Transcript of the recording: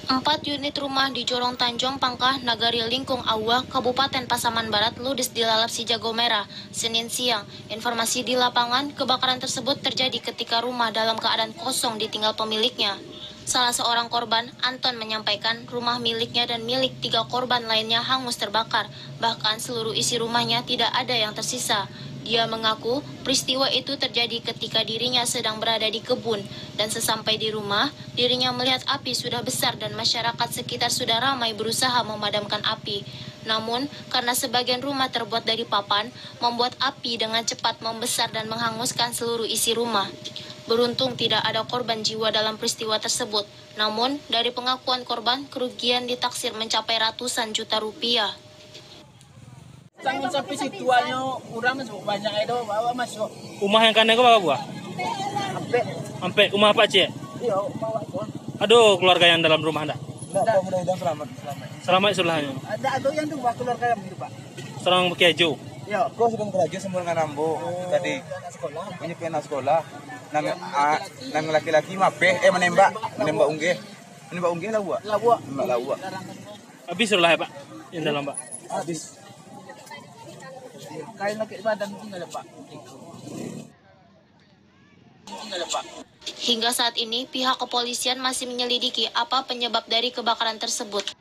4 unit rumah di Jorong Tanjung Pangkah, Nagari Lingkung Awa, Kabupaten Pasaman Barat ludes dilalap si jago merah Senin siang. Informasi di lapangan, kebakaran tersebut terjadi ketika rumah dalam keadaan kosong ditinggal pemiliknya. Salah seorang korban, Anton, menyampaikan rumah miliknya dan milik 3 korban lainnya hangus terbakar. Bahkan seluruh isi rumahnya tidak ada yang tersisa. Dia mengaku peristiwa itu terjadi ketika dirinya sedang berada di kebun dan sesampai di rumah, dirinya melihat api sudah besar dan masyarakat sekitar sudah ramai berusaha memadamkan api. Namun, karena sebagian rumah terbuat dari papan, membuat api dengan cepat membesar dan menghanguskan seluruh isi rumah. Beruntung tidak ada korban jiwa dalam peristiwa tersebut. Namun, dari pengakuan korban, kerugian ditaksir mencapai ratusan juta rupiah. Sampai situanya kurang masuk banyak itu bawa masuk. Rumah yang kanan bawa buah? Sampai rumah apa cik? Iya, bawa itu. Aduh, keluarga yang dalam rumah anda? Enggak, mudah-mudahan selamat. Selamat sebelahnya. Ada yang tuh keluarga yang gitu, Pak. Serang Kejo. Iya, Kau sedang kerja semua dengan Rambo tadi. Punya pena sekolah. Nang laki-laki menembak unggih. Menembak unggih lah buat. Menembak lah buat. Habis sebelah ya pak? Yang dalam pak? Habis. Kain laki badan tinggal Pak. Hingga saat ini, pihak kepolisian masih menyelidiki apa penyebab dari kebakaran tersebut.